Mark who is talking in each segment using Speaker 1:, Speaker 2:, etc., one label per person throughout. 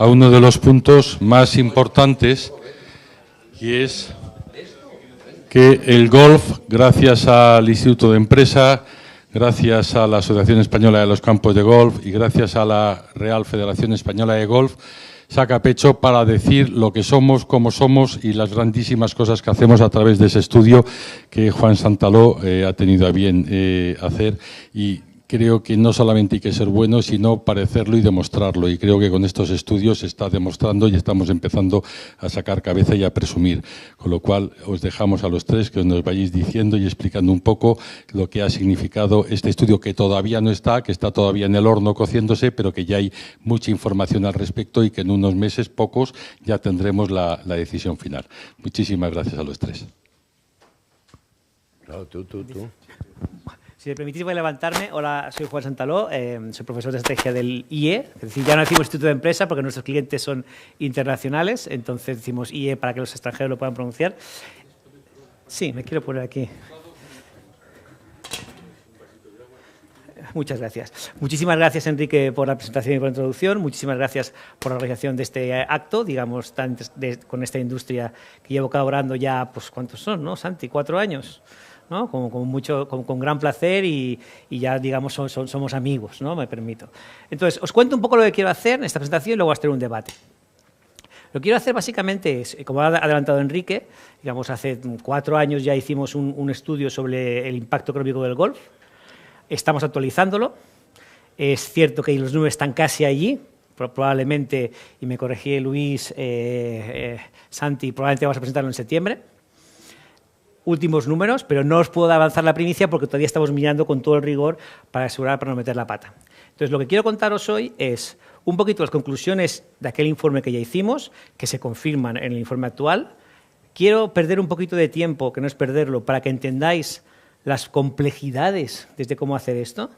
Speaker 1: a uno de los puntos más importantes, y es que el golf, gracias al Instituto de Empresa, gracias a la Asociación Española de los Campos de Golf y gracias a la Real Federación Española de Golf, saca pecho para decir lo que somos, cómo somos y las grandísimas cosas que hacemos a través de ese estudio que Juan Santaló ha tenido a bien hacer. Y creo que no solamente hay que ser bueno, sino parecerlo y demostrarlo. Y creo que con estos estudios se está demostrando y estamos empezando a sacar cabeza y a presumir. Con lo cual, os dejamos a los tres que nos vayáis diciendo y explicando un poco lo que ha significado este estudio, que todavía no está, que está todavía en el horno cociéndose, pero que ya hay mucha información al respecto y que en unos meses, pocos, ya tendremos la decisión final. Muchísimas gracias a los tres.
Speaker 2: Claro, tú.
Speaker 3: Si me permitís, voy a levantarme. Hola, soy Juan Santaló, soy profesor de estrategia del IE. Es decir, ya no decimos Instituto de Empresa porque nuestros clientes son internacionales, entonces decimos IE para que los extranjeros lo puedan pronunciar. Sí, me quiero poner aquí. Muchas gracias. Muchísimas gracias, Enrique, por la presentación y por la introducción. Muchísimas gracias por la organización de este acto, digamos, con esta industria que llevo colaborando ya, pues, ¿cuántos son, no, Santi? 4 años. ¿No? Con gran placer y ya, digamos, somos amigos, ¿no? Me permito. Entonces, os cuento un poco lo que quiero hacer en esta presentación y luego vamos a tener un debate. Lo que quiero hacer básicamente es, como ha adelantado Enrique, digamos, hace 4 años ya hicimos un estudio sobre el impacto económico del golf. Estamos actualizándolo. Es cierto que los números están casi allí. Probablemente, y me corregí Luis, Santi, probablemente vamos a presentarlo en septiembre. Últimos números, pero no os puedo avanzar la primicia porque todavía estamos mirando con todo el rigor para asegurar, para no meter la pata. Entonces, lo que quiero contaros hoy es un poquito las conclusiones de aquel informe que ya hicimos, que se confirman en el informe actual. Quiero perder un poquito de tiempo, que no es perderlo, para que entendáis las complejidades desde cómo hacer esto.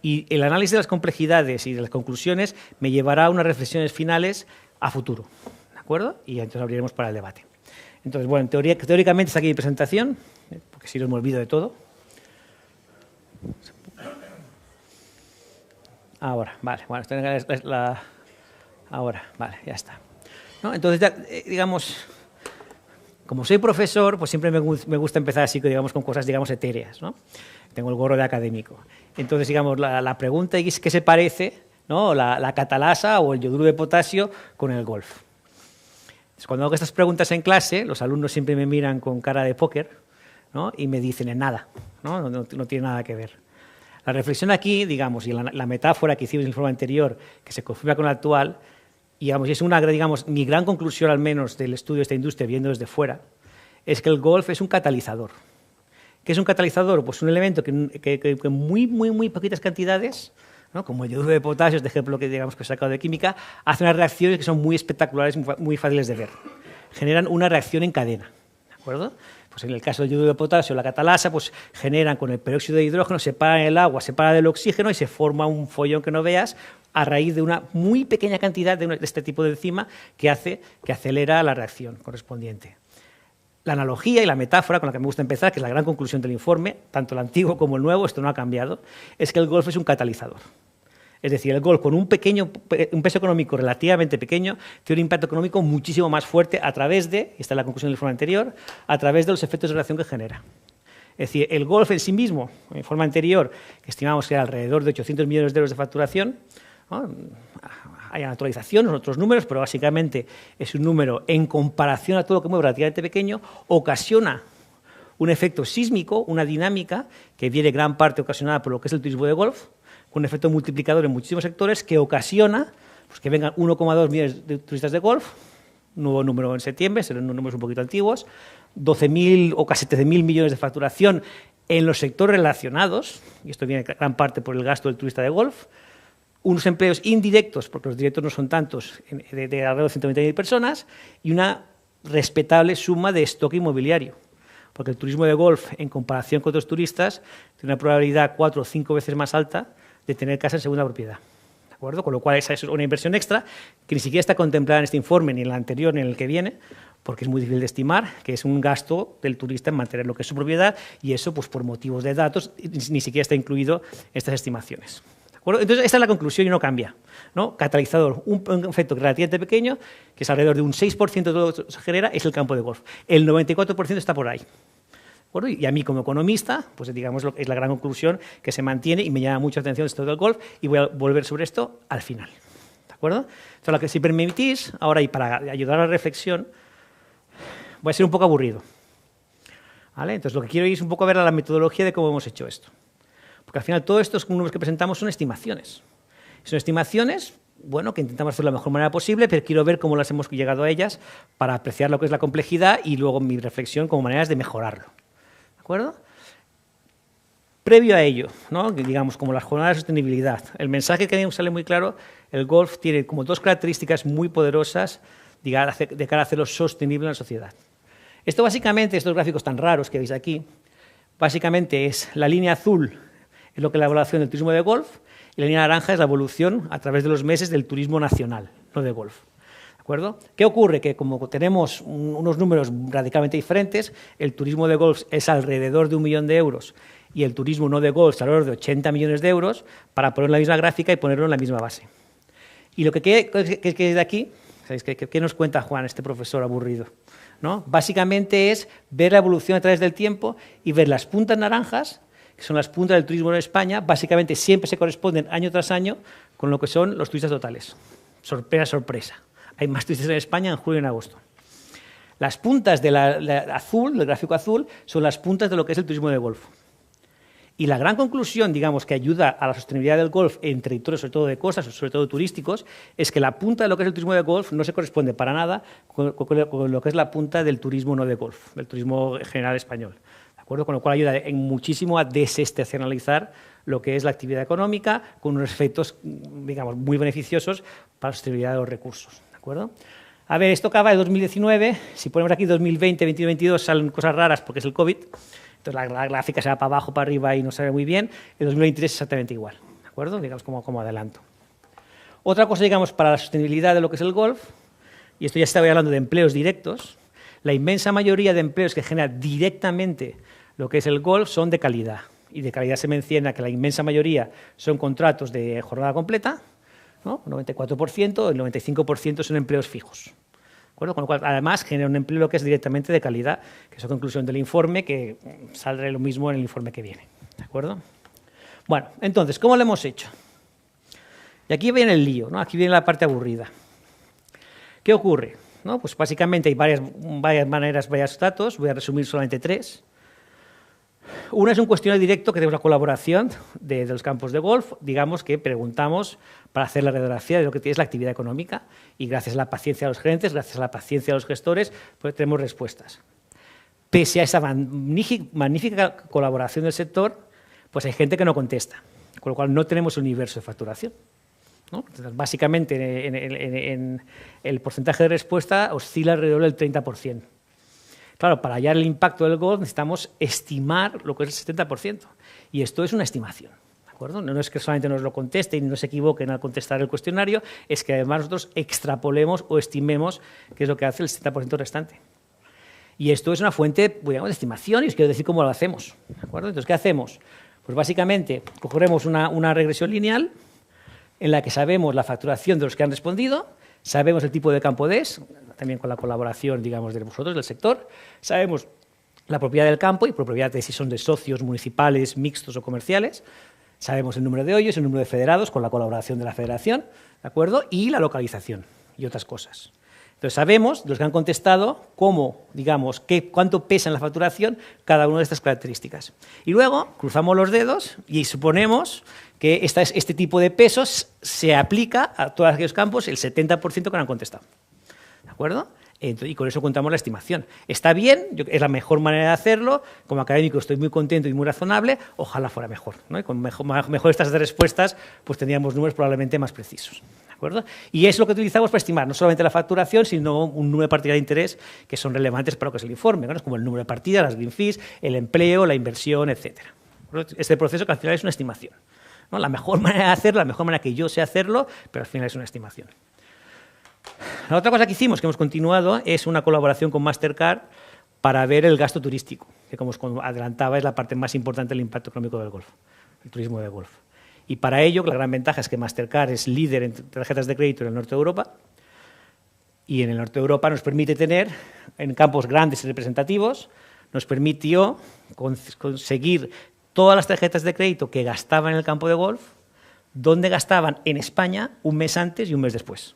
Speaker 3: Y el análisis de las complejidades y de las conclusiones me llevará a unas reflexiones finales a futuro. ¿De acuerdo? Y entonces abriremos para el debate. Entonces, bueno, teóricamente está aquí mi presentación, porque si no me olvido de todo. Ahora, vale, bueno, ahora, vale, ya está. ¿No? Entonces, ya, digamos, como soy profesor, pues siempre me gusta empezar así, digamos, con cosas, digamos, etéreas, ¿no? Tengo el gorro de académico. Entonces, digamos, la pregunta es qué se parece, ¿no? La catalasa o el yoduro de potasio con el golf. Cuando hago estas preguntas en clase, los alumnos siempre me miran con cara de póker, ¿no? Y me dicen en nada, ¿no? No tiene nada que ver. La reflexión aquí, digamos, y la metáfora que hicimos en el informe anterior, que se confirma con la actual, digamos, y es una, digamos, mi gran conclusión al menos del estudio de esta industria, viendo desde fuera, es que el golf es un catalizador. ¿Qué es un catalizador? Pues un elemento que muy poquitas cantidades, ¿no? Como el yoduro de potasio, este ejemplo que digamos que he sacado de química, hace unas reacciones que son muy espectaculares, muy fáciles de ver. Generan una reacción en cadena, ¿de acuerdo? Pues en el caso del yoduro de potasio, la catalasa, pues generan con el peróxido de hidrógeno, separan el agua, separan del oxígeno y se forma un follón que no veas a raíz de una muy pequeña cantidad de este tipo de enzima que acelera la reacción correspondiente. La analogía y la metáfora con la que me gusta empezar, que es la gran conclusión del informe, tanto el antiguo como el nuevo, esto no ha cambiado, es que el golf es un catalizador. Es decir, el golf con un peso económico relativamente pequeño tiene un impacto económico muchísimo más fuerte a través de, y esta es la conclusión del informe anterior, a través de los efectos de reacción que genera. Es decir, el golf en sí mismo, en el informe anterior, que estimamos que era alrededor de 800 millones de euros de facturación, ¿no? Hay actualizaciones, otros números, pero básicamente es un número en comparación a todo lo que mueve relativamente pequeño, ocasiona un efecto sísmico, una dinámica que viene gran parte ocasionada por lo que es el turismo de golf, con un efecto multiplicador en muchísimos sectores que ocasiona pues, que vengan 1,2 millones de turistas de golf, un nuevo número en septiembre, serán números un poquito antiguos, 12.000 o casi 13.000 millones de facturación en los sectores relacionados, y esto viene gran parte por el gasto del turista de golf, unos empleos indirectos, porque los directos no son tantos, de alrededor de 120.000 personas, y una respetable suma de stock inmobiliario. Porque el turismo de golf, en comparación con otros turistas, tiene una probabilidad 4 o 5 veces más alta de tener casa en segunda propiedad. ¿De acuerdo? Con lo cual, esa es una inversión extra que ni siquiera está contemplada en este informe, ni en el anterior, ni en el que viene, porque es muy difícil de estimar, que es un gasto del turista en mantener lo que es su propiedad, y eso, pues por motivos de datos, ni siquiera está incluido en estas estimaciones. ¿De acuerdo? Entonces, esta es la conclusión y no cambia, ¿no? Catalizador, un efecto relativamente pequeño, que es alrededor de un 6% de todo lo que se genera, es el campo de golf. El 94% está por ahí. ¿De acuerdo? Y a mí, como economista, pues digamos, es la gran conclusión que se mantiene y me llama mucha atención esto del golf y voy a volver sobre esto al final. ¿De acuerdo? Entonces, lo que si permitís, ahora y para ayudar a la reflexión, voy a ser un poco aburrido. ¿Vale? Entonces, lo que quiero ir es un poco a ver la metodología de cómo hemos hecho esto. Porque al final, todos estos números que presentamos son estimaciones. Son estimaciones, bueno, que intentamos hacer de la mejor manera posible, pero quiero ver cómo las hemos llegado a ellas para apreciar lo que es la complejidad y luego mi reflexión como maneras de mejorarlo. ¿De acuerdo? Previo a ello, ¿no? Digamos, como las jornadas de sostenibilidad, el mensaje que sale muy claro, el golf tiene como dos características muy poderosas de cara a hacerlo sostenible en la sociedad. Esto básicamente, estos gráficos tan raros que veis aquí, básicamente es la línea azul, es lo que es la evaluación del turismo de golf, y la línea naranja es la evolución a través de los meses del turismo nacional, no de golf. ¿De acuerdo? ¿Qué ocurre? Que como tenemos unos números radicalmente diferentes, el turismo de golf es alrededor de 1 millón de euros y el turismo no de golf es alrededor de 80 millones de euros, para poner la misma gráfica y ponerlo en la misma base. Y lo que de aquí, ¿sabéis? ¿Qué nos cuenta Juan, este profesor aburrido? ¿No? Básicamente es ver la evolución a través del tiempo y ver las puntas naranjas, que son las puntas del turismo en España, básicamente siempre se corresponden año tras año con lo que son los turistas totales. Sorpresa, sorpresa. Hay más turistas en España en julio y en agosto. Las puntas del gráfico azul, son las puntas de lo que es el turismo de golf. Y la gran conclusión, digamos, que ayuda a la sostenibilidad del golf en territorios, sobre todo de costas, sobre todo turísticos, es que la punta de lo que es el turismo de golf no se corresponde para nada con lo que es la punta del turismo no de golf, del turismo general español. ¿De acuerdo? Con lo cual ayuda muchísimo a desestacionalizar lo que es la actividad económica, con unos efectos, digamos, muy beneficiosos para la sostenibilidad de los recursos. ¿De acuerdo? A ver, esto acaba de 2019, si ponemos aquí 2020, 2022 salen cosas raras porque es el COVID. Entonces la gráfica se va para abajo, para arriba y no se ve muy bien. El 2023 es exactamente igual, ¿de acuerdo? Digamos como adelanto. Otra cosa, digamos, para la sostenibilidad de lo que es el golf, y esto ya estaba hablando de empleos directos, la inmensa mayoría de empleos que genera directamente lo que es el golf son de calidad. Y de calidad se menciona que la inmensa mayoría son contratos de jornada completa, ¿no? El 94%, el 95% son empleos fijos. Con lo cual, además, genera un empleo que es directamente de calidad, que es la conclusión del informe, que saldrá lo mismo en el informe que viene. ¿De acuerdo? Bueno, entonces, ¿cómo lo hemos hecho? Y aquí viene el lío, ¿no? Aquí viene la parte aburrida. ¿Qué ocurre? ¿No? Pues básicamente hay varias maneras, varios datos, voy a resumir solamente 3. Una es un cuestionario directo que tenemos la colaboración de los campos de golf, digamos que preguntamos para hacer la radiografía de lo que es la actividad económica y gracias a la paciencia de los gerentes, gracias a la paciencia de los gestores, pues tenemos respuestas. Pese a esa magnífica colaboración del sector, pues hay gente que no contesta, con lo cual no tenemos un universo de facturación, ¿no? Entonces, básicamente en el porcentaje de respuesta oscila alrededor del 30%. Claro, para hallar el impacto del golf necesitamos estimar lo que es el 70%. Y esto es una estimación. ¿De acuerdo? No es que solamente nos lo contesten y no se equivoquen al contestar el cuestionario, es que además nosotros extrapolemos o estimemos qué es lo que hace el 70% restante. Y esto es una fuente, digamos, de estimación y os quiero decir cómo lo hacemos. ¿De acuerdo? Entonces, ¿qué hacemos? Pues básicamente cogeremos una regresión lineal en la que sabemos la facturación de los que han respondido, sabemos el tipo de campo DES, también con la colaboración, digamos, de vosotros, del sector. Sabemos la propiedad del campo y propiedad de si son de socios municipales, mixtos o comerciales. Sabemos el número de hoyos, el número de federados, con la colaboración de la federación, ¿de acuerdo? Y la localización y otras cosas. Entonces, sabemos, de los que han contestado, cómo, digamos, cuánto pesa en la facturación cada una de estas características. Y luego cruzamos los dedos y suponemos que este tipo de pesos se aplica a todos aquellos campos, el 70% que han contestado. ¿De acuerdo? Y con eso contamos la estimación. Está bien, es la mejor manera de hacerlo. Como académico estoy muy contento y muy razonable. Ojalá fuera mejor, ¿no? Y con mejor estas respuestas, pues tendríamos números probablemente más precisos. ¿De acuerdo? Y es lo que utilizamos para estimar no solamente la facturación, sino un número de partidas de interés que son relevantes para lo que es el informe, ¿no? Es como el número de partidas, las green fees, el empleo, la inversión, etc. Este proceso que al final es una estimación, ¿no? La mejor manera de hacerlo, la mejor manera que yo sé hacerlo, pero al final es una estimación. La otra cosa que hicimos, que hemos continuado, es una colaboración con Mastercard para ver el gasto turístico, que como os adelantaba es la parte más importante del impacto económico del golf, el turismo de golf. Y para ello, la gran ventaja es que Mastercard es líder en tarjetas de crédito en el norte de Europa, y en el norte de Europa nos permite tener, en campos grandes y representativos, nos permitió conseguir todas las tarjetas de crédito que gastaban en el campo de golf, donde gastaban en España un mes antes y un mes después.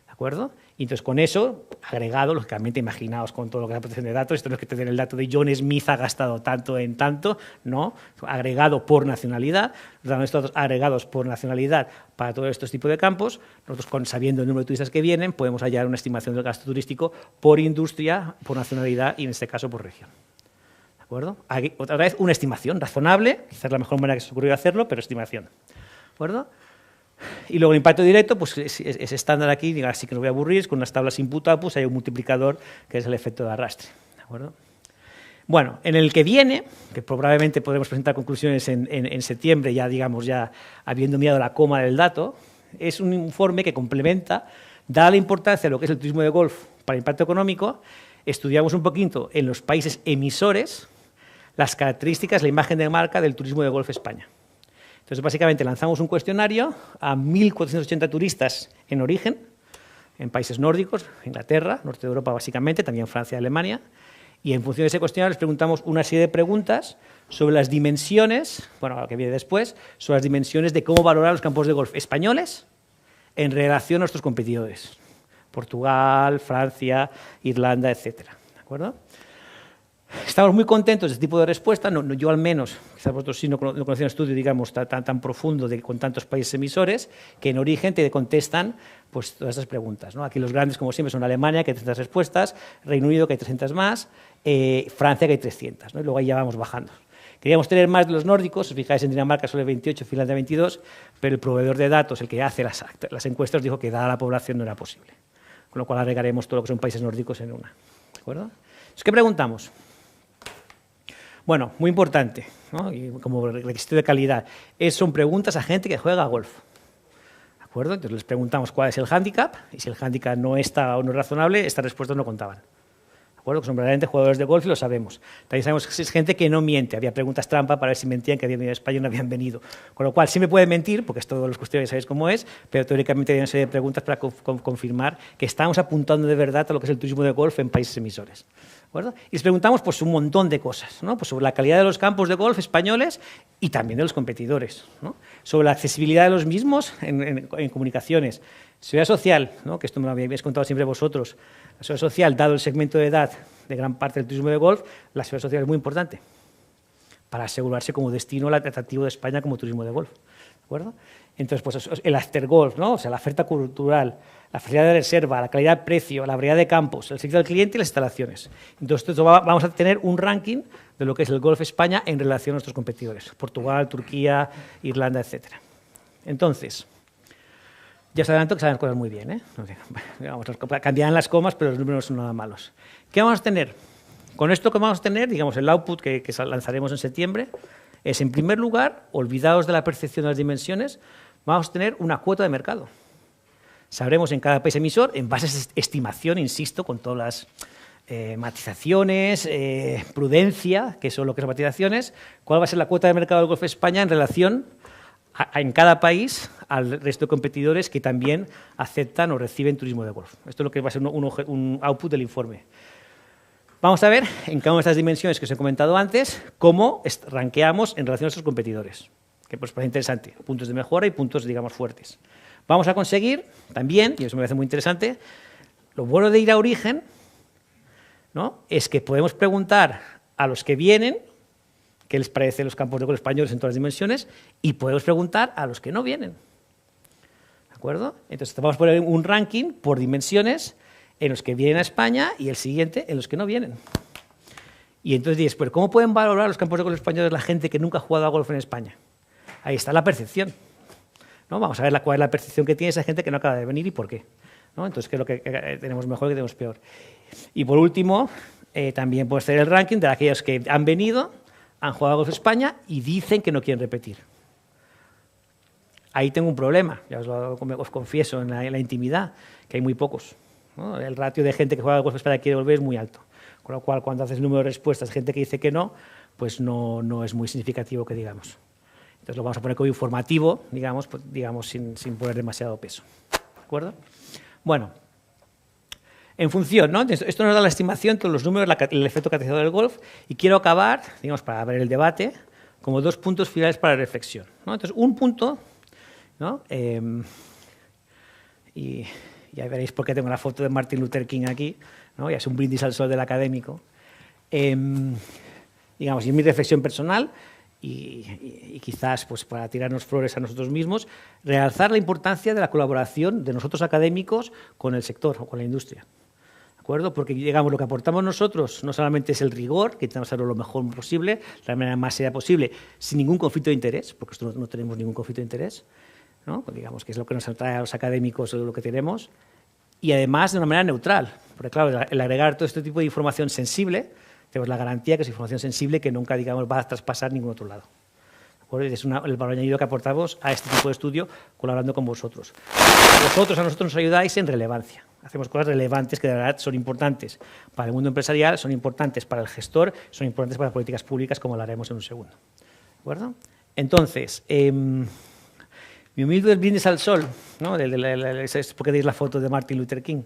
Speaker 3: ¿De acuerdo? Y entonces, con eso, agregado, lógicamente, imaginaos con todo lo que es la protección de datos, esto no es que tener el dato de John Smith ha gastado tanto en tanto, no, agregado por nacionalidad, los datos agregados por nacionalidad para todos estos tipos de campos, nosotros, sabiendo el número de turistas que vienen, podemos hallar una estimación del gasto turístico por industria, por nacionalidad y, en este caso, por región. ¿De acuerdo? Aquí, otra vez, una estimación razonable, quizás la mejor manera que se os ocurrió hacerlo, pero estimación. ¿De acuerdo? Y luego el impacto directo, pues es estándar aquí, así que no voy a aburrir, con unas tablas input-output hay un multiplicador que es el efecto de arrastre. ¿De acuerdo? Bueno, en el que viene, que probablemente podremos presentar conclusiones en septiembre, ya digamos, ya habiendo mirado la coma del dato, es un informe que complementa, dada la importancia de lo que es el turismo de golf para el impacto económico, estudiamos un poquito en los países emisores las características, la imagen de marca del turismo de golf España. Entonces, básicamente, lanzamos un cuestionario a 1.480 turistas en origen, en países nórdicos, Inglaterra, norte de Europa básicamente, también Francia y Alemania, y en función de ese cuestionario les preguntamos una serie de preguntas sobre las dimensiones, bueno, lo que viene después, sobre las dimensiones de cómo valorar los campos de golf españoles en relación a nuestros competidores, Portugal, Francia, Irlanda, etcétera. ¿De acuerdo? Estamos muy contentos de este tipo de respuesta, yo al menos, quizás vosotros sí no conocéis un estudio, digamos, tan profundo con tantos países emisores, que en origen te contestan pues, todas estas preguntas, ¿no? Aquí los grandes, como siempre, son Alemania, que hay 300 respuestas, Reino Unido, que hay 300 más, Francia, que hay 300, ¿no? Y luego ahí ya vamos bajando. Queríamos tener más de los nórdicos, si os fijáis en Dinamarca solo hay 28, Finlandia 22, pero el proveedor de datos, el que hace las encuestas, dijo que dada la población no era posible, con lo cual agregaremos todo lo que son países nórdicos en una. ¿De acuerdo? Entonces, ¿qué preguntamos? Bueno, muy importante, ¿no? Y como requisito de calidad, son preguntas a gente que juega a golf. ¿De acuerdo? Entonces les preguntamos cuál es el hándicap, y si el hándicap no está o no es razonable, estas respuestas no contaban. ¿De acuerdo? Que son verdaderamente jugadores de golf y lo sabemos. También sabemos que es gente que no miente. Había preguntas trampa para ver si mentían que habían venido a España y no habían venido. Con lo cual, sí me pueden mentir, porque es todos los cuestiones sabéis cómo es, pero teóricamente hay una serie de preguntas para confirmar que estamos apuntando de verdad a lo que es el turismo de golf en países emisores. ¿De acuerdo? Y les preguntamos pues, un montón de cosas, ¿no? Pues sobre la calidad de los campos de golf españoles y también de los competidores, ¿no? Sobre la accesibilidad de los mismos en comunicaciones. Seguridad social, ¿no? Que esto me lo habéis contado siempre vosotros. La seguridad social, dado el segmento de edad de gran parte del turismo de golf, la seguridad social es muy importante para asegurarse como destino atractivo de España como turismo de golf. ¿De acuerdo? Entonces, pues el aftergolf, ¿no? O sea, la oferta cultural, la facilidad de reserva, la calidad de precio, la variedad de campos, el servicio al cliente y las instalaciones. Entonces, vamos a tener un ranking de lo que es el golf España en relación a nuestros competidores, Portugal, Turquía, Irlanda, etcétera. Entonces, ya os adelanto que saben cosas muy bien, ¿eh? Digamos, cambiarán las comas, pero los números no son nada malos. ¿Qué vamos a tener? Con esto que vamos a tener, digamos, el output que lanzaremos en septiembre, es, en primer lugar, olvidados de la percepción de las dimensiones, vamos a tener una cuota de mercado. Sabremos en cada país emisor, en base a esa estimación, insisto, con todas las matizaciones, prudencia, que son lo que son matizaciones, cuál va a ser la cuota de mercado del Golf España en relación en cada país al resto de competidores que también aceptan o reciben turismo de golf. Esto es lo que va a ser un output del informe. Vamos a ver, en cada una de estas dimensiones que os he comentado antes, cómo rankeamos en relación a nuestros competidores, que pues parece interesante, puntos de mejora y puntos, digamos, fuertes. Vamos a conseguir también, y eso me parece muy interesante, lo bueno de ir a origen, ¿no? Es que podemos preguntar a los que vienen qué les parecen los campos de golf españoles en todas las dimensiones y podemos preguntar a los que no vienen. ¿De acuerdo? Entonces vamos a poner un ranking por dimensiones en los que vienen a España y el siguiente en los que no vienen. Y entonces dices, pues ¿cómo pueden valorar los campos de golf españoles la gente que nunca ha jugado a golf en España? Ahí está la percepción, ¿no? Vamos a ver cuál es la percepción que tiene esa gente que no acaba de venir y por qué, ¿no? Entonces, ¿qué es lo que tenemos mejor y qué tenemos peor? Y por último, también puede ser el ranking de aquellos que han venido, han jugado a golf España y dicen que no quieren repetir. Ahí tengo un problema, ya os confieso en la intimidad, que hay muy pocos, ¿no? El ratio de gente que juega a golf España y quiere volver es muy alto. Con lo cual, cuando haces el número de respuestas, gente que dice que no, pues no es muy significativo que digamos. Entonces lo vamos a poner como informativo, digamos, pues, sin poner demasiado peso. ¿De acuerdo? Bueno, en función, ¿no? Entonces, esto nos da la estimación, todos los números, el efecto catalizador del golf, y quiero acabar, digamos, para ver el debate, como 2 puntos finales para la reflexión, ¿no? Entonces, un punto, ¿no? Y ya veréis por qué tengo la foto de Martin Luther King aquí, ¿no? Ya es un brindis al sol del académico. Digamos, y en mi reflexión personal, y quizás pues, para tirarnos flores a nosotros mismos, realzar la importancia de la colaboración de nosotros académicos con el sector o con la industria. ¿De acuerdo? Porque, digamos, lo que aportamos nosotros no solamente es el rigor, que intentamos hacerlo lo mejor posible, de la manera más seria posible, sin ningún conflicto de interés, porque nosotros no tenemos ningún conflicto de interés, ¿no? Pues digamos que es lo que nos atrae a los académicos, lo que tenemos, y además de una manera neutral, porque claro, el agregar todo este tipo de información sensible, tenemos la garantía que es información sensible que nunca, digamos, va a traspasar ningún otro lado. ¿De acuerdo? Es el valor añadido que aportamos a este tipo de estudio colaborando con vosotros. Vosotros a nosotros nos ayudáis en relevancia. Hacemos cosas relevantes que de verdad son importantes para el mundo empresarial, son importantes para el gestor, son importantes para las políticas públicas, como lo haremos en un segundo. ¿De acuerdo? Entonces, mi humilde brindis al sol, ¿no? Es porque tenéis la foto de Martin Luther King,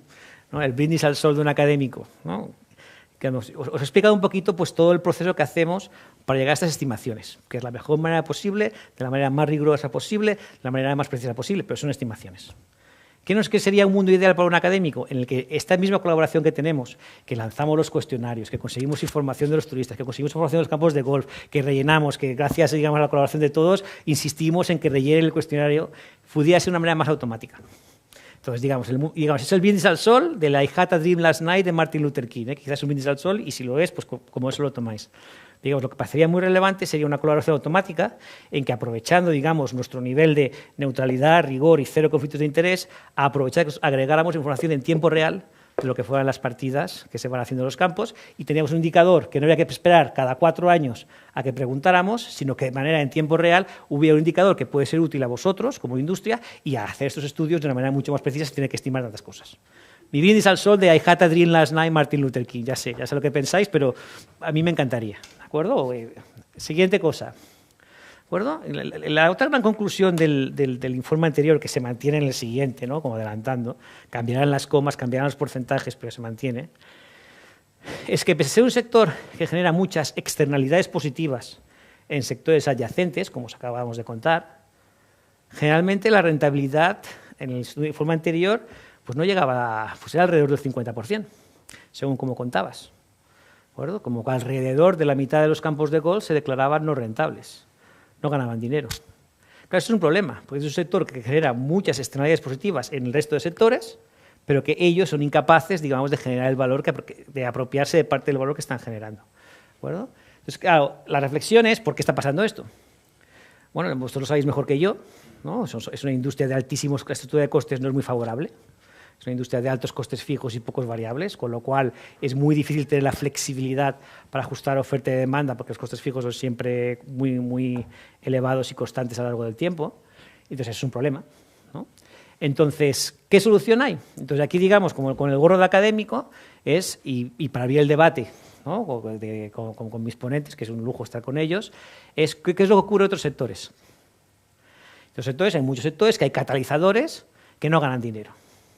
Speaker 3: ¿no? El brindis al sol de un académico, ¿no? Que os he explicado un poquito pues, todo el proceso que hacemos para llegar a estas estimaciones, que es la mejor manera posible, de la manera más rigurosa posible, de la manera más precisa posible, pero son estimaciones. ¿Qué sería un mundo ideal para un académico? En el que esta misma colaboración que tenemos, que lanzamos los cuestionarios, que conseguimos información de los turistas, que conseguimos información de los campos de golf, que rellenamos, que gracias digamos, a la colaboración de todos, insistimos en que rellenen el cuestionario, pudiera ser de una manera más automática. Entonces, digamos, es el brindis al sol de la I Had a Dream Last Night de Martin Luther King, ¿eh? Quizás es un brindis al sol y si lo es, pues como eso lo tomáis. Digamos, lo que parecería muy relevante sería una colaboración automática en que aprovechando, digamos, nuestro nivel de neutralidad, rigor y cero conflictos de interés, a aprovechar que agregáramos información en tiempo real de lo que fueran las partidas que se van haciendo en los campos y teníamos un indicador que no había que esperar cada 4 años a que preguntáramos, sino que de manera en tiempo real hubiera un indicador que puede ser útil a vosotros como industria y a hacer estos estudios de una manera mucho más precisa sin tener que estimar tantas cosas. Mi brindis al sol de I Had a Dream Last Night, Martin Luther King. Ya sé lo que pensáis, pero a mí me encantaría. ¿De acuerdo? Siguiente cosa. ¿De acuerdo? La otra gran conclusión del informe anterior, que se mantiene en el siguiente, ¿no? Como adelantando, cambiarán las comas, cambiarán los porcentajes, pero se mantiene, es que pese a ser un sector que genera muchas externalidades positivas en sectores adyacentes, como os acabamos de contar, generalmente la rentabilidad en el informe anterior pues no llegaba, pues era alrededor del 50%, según como contabas. ¿De acuerdo? Como que alrededor de la mitad de los campos de golf se declaraban no rentables, no ganaban dinero. Claro, eso es un problema, porque es un sector que genera muchas externalidades positivas en el resto de sectores, pero que ellos son incapaces, digamos, de generar el valor, de apropiarse de parte del valor que están generando. ¿De acuerdo? Entonces, claro, la reflexión es, ¿por qué está pasando esto? Bueno, vosotros lo sabéis mejor que yo, ¿no? Es una industria de altísimos, la estructura de costes no es muy favorable. Es una industria de altos costes fijos y pocos variables, con lo cual es muy difícil tener la flexibilidad para ajustar oferta y demanda, porque los costes fijos son siempre muy, muy elevados y constantes a lo largo del tiempo. Entonces, es un problema, ¿no? Entonces, ¿qué solución hay? Entonces, aquí, digamos, como con el gorro de académico, y para abrir el debate, ¿no? con mis ponentes, que es un lujo estar con ellos, es ¿qué es lo que ocurre en otros sectores? En los sectores, hay muchos sectores que hay catalizadores que no ganan dinero.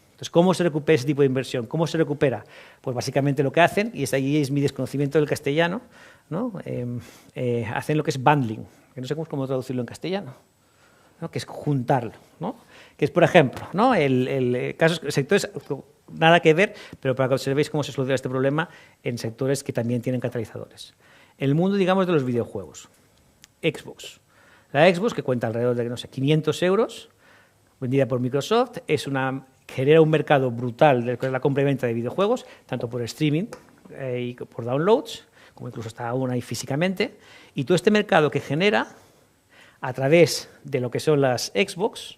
Speaker 3: Entonces, ¿cómo se recupera ese tipo de inversión? ¿Cómo se recupera? Pues básicamente lo que hacen, y ahí es mi desconocimiento del castellano, ¿no? Hacen lo que es bundling, que no sé cómo traducirlo en castellano, ¿no? Que es juntarlo, ¿no? Que es, por ejemplo, ¿no? el sectores, nada que ver, pero para que observéis cómo se soluciona este problema en sectores que también tienen catalizadores. El mundo, digamos, de los videojuegos. Xbox. La Xbox, que cuenta alrededor de, no sé, 500 euros, vendida por Microsoft, genera un mercado brutal de la compra y venta de videojuegos, tanto por streaming y por downloads, como incluso está aún ahí físicamente. Y todo este mercado que genera, a través de lo que son las Xbox,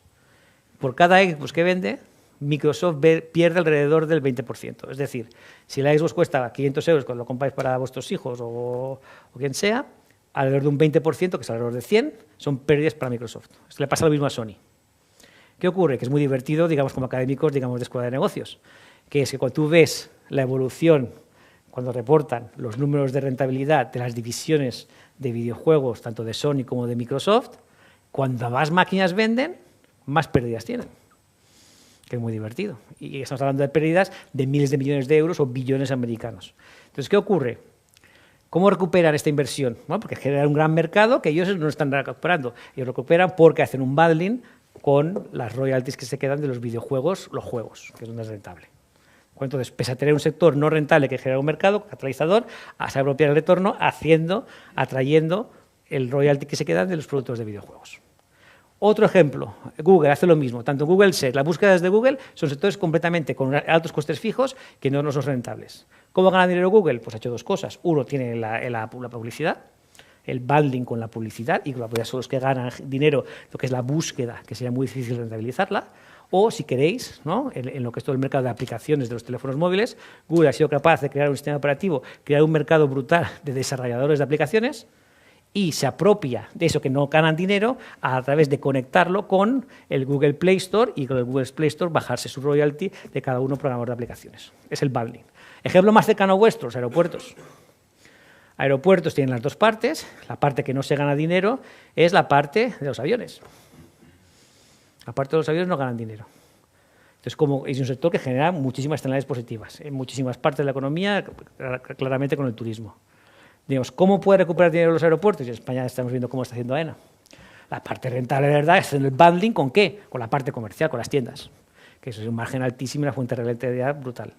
Speaker 3: por cada Xbox que vende, Microsoft pierde alrededor del 20%. Es decir, si la Xbox cuesta 500 euros cuando lo compráis para vuestros hijos o quien sea, alrededor de un 20%, que es alrededor de 100, son pérdidas para Microsoft. Esto le pasa lo mismo a Sony. ¿Qué ocurre? Que es muy divertido, digamos, como académicos, digamos, de escuela de negocios, que es que cuando tú ves la evolución, cuando reportan los números de rentabilidad de las divisiones de videojuegos, tanto de Sony como de Microsoft, cuando más máquinas venden, más pérdidas tienen, que es muy divertido. Y estamos hablando de pérdidas de miles de millones de euros o billones americanos. Entonces, ¿qué ocurre? ¿Cómo recuperan esta inversión? Bueno, porque genera un gran mercado que ellos no están recuperando. Ellos recuperan porque hacen un bundling con las royalties que se quedan de los videojuegos, los juegos, que es donde es rentable. Entonces, pese a tener un sector no rentable que genera un mercado catalizador, a saber apropiar el retorno, atrayendo el royalty que se queda de los productos de videojuegos. Otro ejemplo, Google hace lo mismo. Tanto Google Search, las búsquedas de Google son sectores completamente con altos costes fijos que no son rentables. ¿Cómo gana dinero Google? Pues ha hecho dos cosas. Uno, tiene la publicidad, el bundling con la publicidad, y con la publicidad son los que ganan dinero, lo que es la búsqueda, que sería muy difícil rentabilizarla. O, si queréis, ¿no?, en lo que es todo el mercado de aplicaciones de los teléfonos móviles, Google ha sido capaz de crear un sistema operativo, crear un mercado brutal de desarrolladores de aplicaciones, y se apropia de eso que no ganan dinero a través de conectarlo con el Google Play Store, y con el Google Play Store bajarse su royalty de cada uno programador de aplicaciones. Es el bundling. Ejemplo más cercano vuestro, los aeropuertos. Aeropuertos tienen las dos partes. La parte que no se gana dinero es la parte de los aviones. La parte de los aviones no ganan dinero. Entonces, es un sector que genera muchísimas externalidades positivas en muchísimas partes de la economía, claramente con el turismo. Digamos, ¿cómo puede recuperar dinero los aeropuertos? Y en España estamos viendo cómo está haciendo AENA. La parte rentable de verdad es el bundling, ¿con qué? Con la parte comercial, con las tiendas, que eso es un margen altísimo y una fuente de rentabilidad brutal.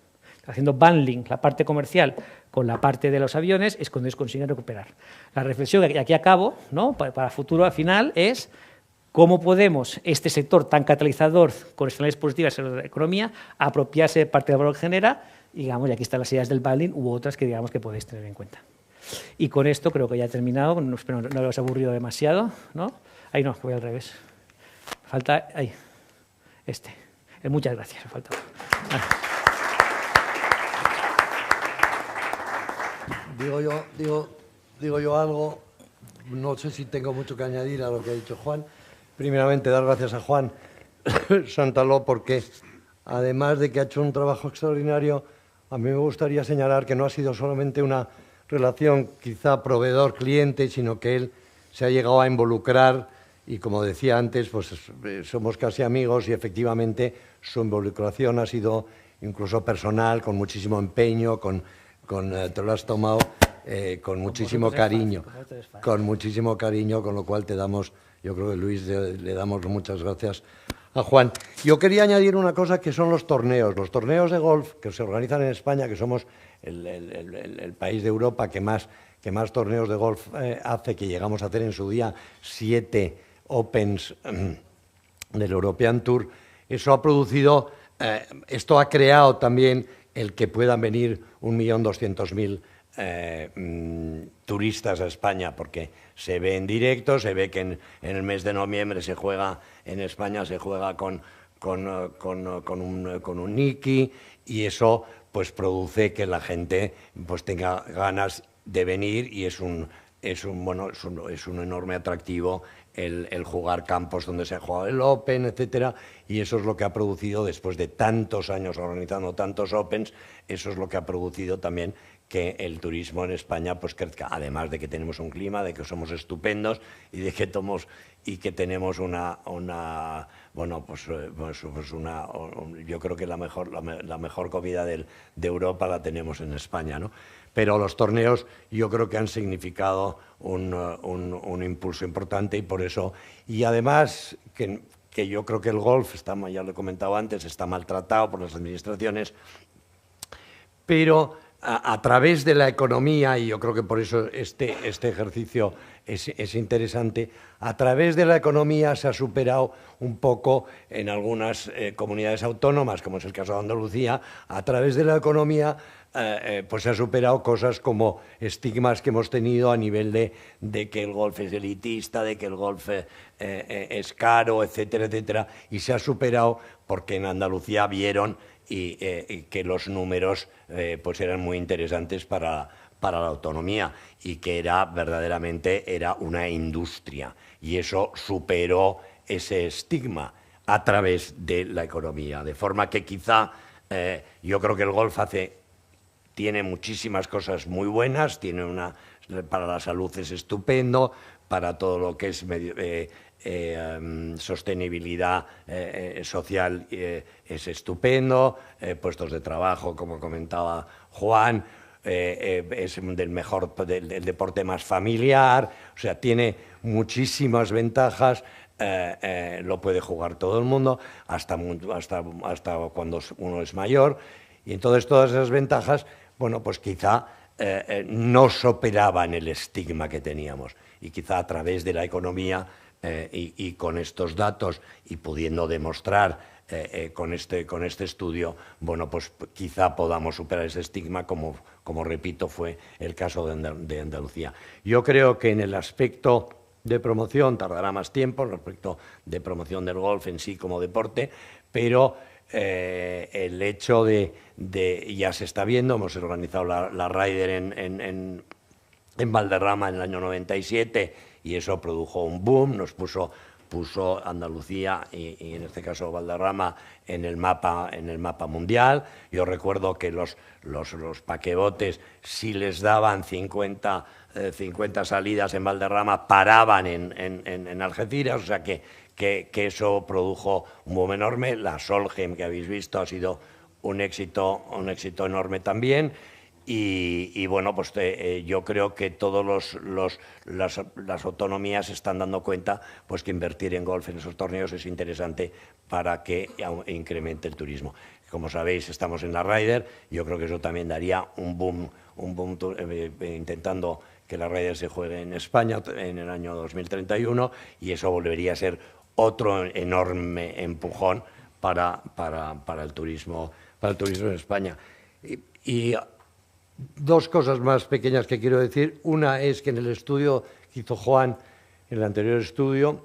Speaker 3: Haciendo bundling, la parte comercial, con la parte de los aviones, es cuando ellos consiguen recuperar. La reflexión que aquí acabo, ¿no?, para el futuro al final, es cómo podemos, este sector tan catalizador con externalidades positivas en la economía, apropiarse de parte del valor que genera, y aquí están las ideas del bundling u otras que digamos que podéis tener en cuenta. Y con esto creo que ya he terminado, espero no os he aburrido demasiado, ¿no? Ahí no, voy al revés. Falta ahí, muchas gracias. Falta.
Speaker 2: Digo yo algo, no sé si tengo mucho que añadir a lo que ha dicho Juan. Primeramente, dar gracias a Juan Santaló, porque además de que ha hecho un trabajo extraordinario, a mí me gustaría señalar que no ha sido solamente una relación quizá proveedor-cliente, sino que él se ha llegado a involucrar y, como decía antes, pues somos casi amigos, y efectivamente su involucración ha sido incluso personal, con muchísimo empeño, te lo has tomado con muchísimo cariño, con lo cual yo creo que Luis le damos muchas gracias a Juan. Yo quería añadir una cosa, que son los torneos de golf que se organizan en España, que somos el país de Europa que más torneos de golf hace, que llegamos a hacer en su día 7 Opens del European Tour. Eso ha producido, esto ha creado también el que puedan venir 1.200.000 turistas a España, porque se ve en directo, se ve que en el mes de noviembre en España se juega con un Niki, y eso pues produce que la gente pues tenga ganas de venir, y es un enorme atractivo el jugar campos donde se ha jugado el Open, etcétera, y eso es lo que ha producido, después de tantos años organizando tantos Opens, eso es lo que ha producido también que el turismo en España pues crezca, además de que tenemos un clima, de que somos estupendos, y de que tenemos yo creo que la mejor comida de Europa la tenemos en España, ¿no? Pero los torneos yo creo que han significado un impulso importante, y por eso, y además que yo creo que el golf ya lo he comentado antes, está maltratado por las administraciones, pero a través de la economía, y yo creo que por eso este ejercicio es interesante, a través de la economía se ha superado un poco en algunas comunidades autónomas, como es el caso de Andalucía, a través de la economía pues se ha superado cosas como estigmas que hemos tenido a nivel de que el golf es elitista, de que el golf es caro, etcétera, etcétera, y se ha superado porque en Andalucía vieron y que los números pues eran muy interesantes para la autonomía, y que verdaderamente era una industria, y eso superó ese estigma a través de la economía, de forma que quizá yo creo que el golf hace tiene muchísimas cosas muy buenas, para la salud es estupendo, para todo lo que es sostenibilidad social es estupendo, puestos de trabajo, como comentaba Juan, es del deporte más familiar, o sea, tiene muchísimas ventajas. Lo puede jugar todo el mundo hasta cuando uno es mayor, y entonces todas esas ventajas, bueno, pues quizá no superaban el estigma que teníamos, y quizá a través de la economía y con estos datos y pudiendo demostrar con este estudio, bueno, pues quizá podamos superar ese estigma, como repito, fue el caso de Andalucía. Yo creo que en el aspecto de promoción tardará más tiempo, en el aspecto de promoción del golf en sí como deporte, pero el hecho ya se está viendo, hemos organizado la Ryder en Valderrama en el año 97 y eso produjo un boom, nos puso Andalucía y en este caso Valderrama en el mapa mundial. Yo recuerdo que los paquebotes, si les daban 50 salidas en Valderrama, paraban en Algeciras, o sea que eso produjo un boom enorme. La Solheim, que habéis visto, ha sido un éxito enorme también. Y bueno, pues yo creo que todas las autonomías se están dando cuenta pues que invertir en golf en esos torneos es interesante para que incremente el turismo. Como sabéis, estamos en la Ryder, yo creo que eso también daría un boom intentando que la Ryder se juegue en España en el año 2031, y eso volvería a ser otro enorme empujón para el turismo en España. Y dos cosas más pequeñas que quiero decir. Una es que en el estudio que hizo Juan, en el anterior estudio,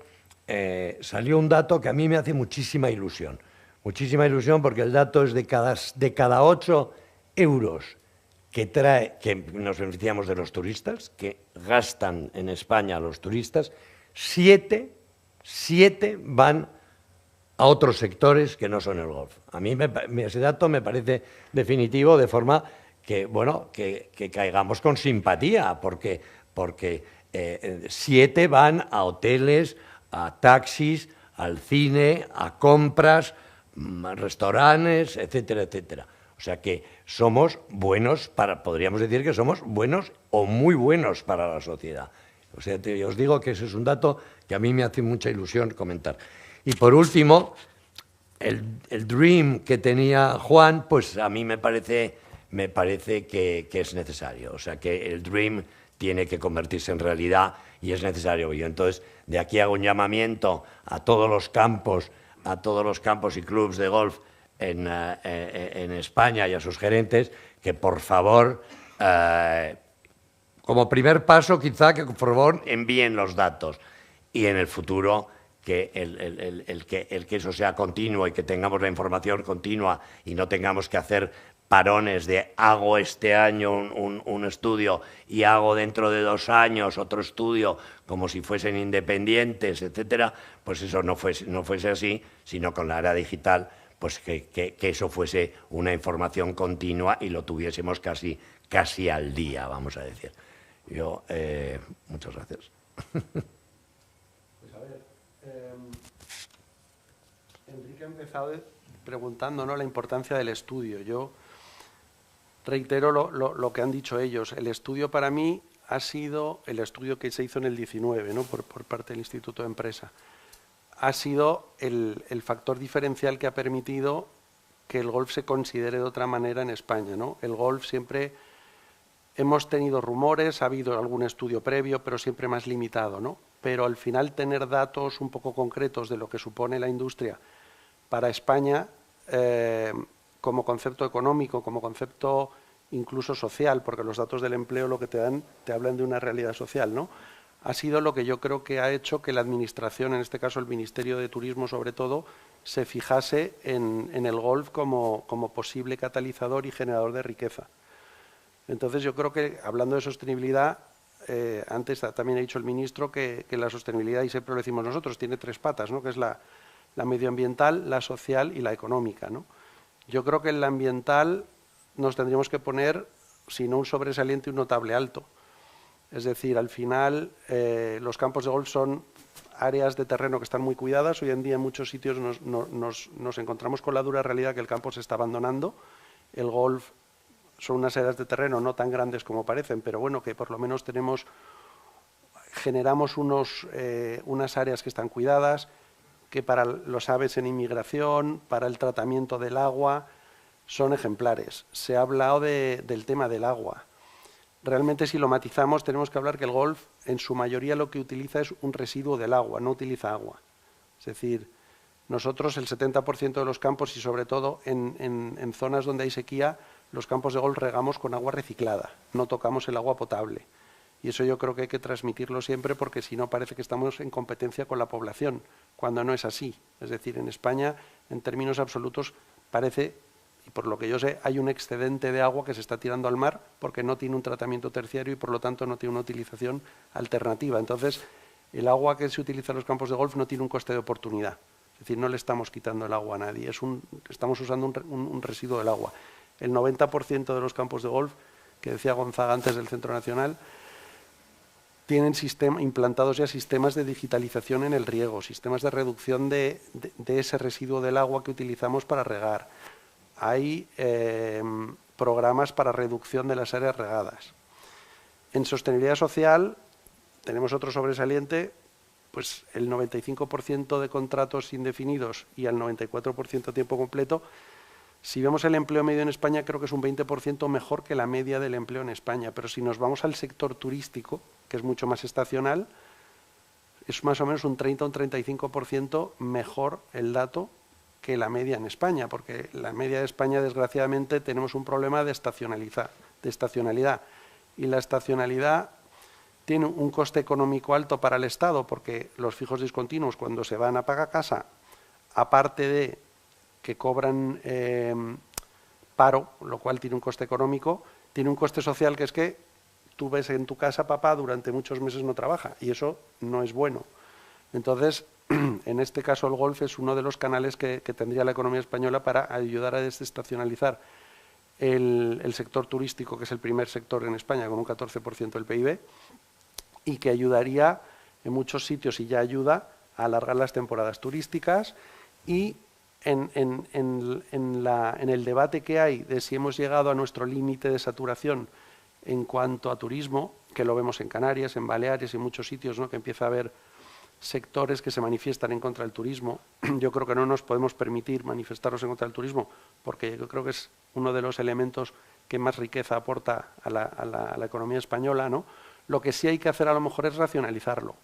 Speaker 2: salió un dato que a mí me hace muchísima ilusión. Muchísima ilusión, porque el dato es de cada 8 euros que nos beneficiamos de los turistas, que gastan en España los turistas, 7 van a otros sectores que no son el golf. A mí ese dato me parece definitivo, de forma que, bueno, que caigamos con simpatía, porque 7 van a hoteles, a taxis, al cine, a compras, a restaurantes, etcétera, etcétera. O sea que somos buenos podríamos decir que somos buenos o muy buenos para la sociedad. O sea, os digo que ese es un dato que a mí me hace mucha ilusión comentar. Y por último, el dream que tenía Juan, pues a mí me parece que es necesario. O sea, que el dream tiene que convertirse en realidad y es necesario. Yo entonces de aquí hago un llamamiento a todos los campos y clubes de golf en España y a sus gerentes, que por favor, como primer paso, quizá que por favor envíen los datos, y en el futuro que el que eso sea continuo y que tengamos la información continua y no tengamos que hacer parones de hago este año un estudio y hago dentro de 2 años otro estudio, como si fuesen independientes, etcétera. Pues eso no fuese así, sino con la era digital, pues que eso fuese una información continua y lo tuviésemos casi al día, vamos a decir. Muchas gracias.
Speaker 4: Pues a ver, Enrique ha empezado preguntándonos la importancia del estudio. Yo reitero lo que han dicho ellos. El estudio para mí ha sido el estudio que se hizo en el 19, ¿no? por parte del Instituto de Empresa. Ha sido el factor diferencial que ha permitido que el golf se considere de otra manera en España, ¿no? El golf siempre hemos tenido rumores, ha habido algún estudio previo, pero siempre más limitado, ¿no? Pero al final tener datos un poco concretos de lo que supone la industria para España, como concepto económico, como concepto incluso social, porque los datos del empleo lo que te hablan de una realidad social, ¿no? Ha sido lo que yo creo que ha hecho que la Administración, en este caso el Ministerio de Turismo sobre todo, se fijase en el golf como posible catalizador y generador de riqueza. Entonces yo creo que, hablando de sostenibilidad, antes también ha dicho el ministro que la sostenibilidad, y siempre lo decimos nosotros, tiene 3 patas, ¿no? Que es la medioambiental, la social y la económica, ¿no? Yo creo que en la ambiental nos tendríamos que poner, si no un sobresaliente, un notable alto. Es decir, al final los campos de golf son áreas de terreno que están muy cuidadas. Hoy en día en muchos sitios nos encontramos con la dura realidad que el campo se está abandonando. El golf son unas áreas de terreno no tan grandes como parecen, pero bueno, que por lo menos generamos unas áreas que están cuidadas, que para los aves en inmigración, para el tratamiento del agua, son ejemplares. Se ha hablado del tema del agua. Realmente, si lo matizamos, tenemos que hablar que el golf, en su mayoría, lo que utiliza es un residuo del agua, no utiliza agua. Es decir, nosotros el 70% de los campos, y sobre todo en zonas donde hay sequía, los campos de golf regamos con agua reciclada, no tocamos el agua potable. Y eso yo creo que hay que transmitirlo siempre, porque si no parece que estamos en competencia con la población, cuando no es así. Es decir, en España, en términos absolutos, parece, y por lo que yo sé, hay un excedente de agua que se está tirando al mar porque no tiene un tratamiento terciario y por lo tanto no tiene una utilización alternativa. Entonces, el agua que se utiliza en los campos de golf no tiene un coste de oportunidad. Es decir, no le estamos quitando el agua a nadie, estamos usando un residuo del agua. El 90% de los campos de golf, que decía Gonzaga antes del Centro Nacional, tienen implantados ya sistemas de digitalización en el riego, sistemas de reducción de ese residuo del agua que utilizamos para regar. Hay programas para reducción de las áreas regadas. En sostenibilidad social tenemos otro sobresaliente, pues el 95% de contratos indefinidos y al 94% a tiempo completo. Si vemos el empleo medio en España, creo que es un 20% mejor que la media del empleo en España, pero si nos vamos al sector turístico, que es mucho más estacional, es más o menos un 30 o un 35% mejor el dato que la media en España, porque la media de España, desgraciadamente, tenemos un problema de estacionalidad. Y la estacionalidad tiene un coste económico alto para el Estado, porque los fijos discontinuos, cuando se van a pagar casa, aparte de que cobran paro, lo cual tiene un coste económico, tiene un coste social, que es que tú ves en tu casa, papá, durante muchos meses no trabaja, y eso no es bueno. Entonces, en este caso el golf es uno de los canales que tendría la economía española para ayudar a desestacionalizar el sector turístico, que es el primer sector en España con un 14% del PIB, y que ayudaría en muchos sitios, y ya ayuda, a alargar las temporadas turísticas. Y en el debate que hay de si hemos llegado a nuestro límite de saturación en cuanto a turismo, que lo vemos en Canarias, en Baleares y en muchos sitios, ¿no?, que empieza a haber sectores que se manifiestan en contra del turismo. Yo creo que no nos podemos permitir manifestarnos en contra del turismo, porque yo creo que es uno de los elementos que más riqueza aporta a la economía española, ¿no? Lo que sí hay que hacer a lo mejor es racionalizarlo,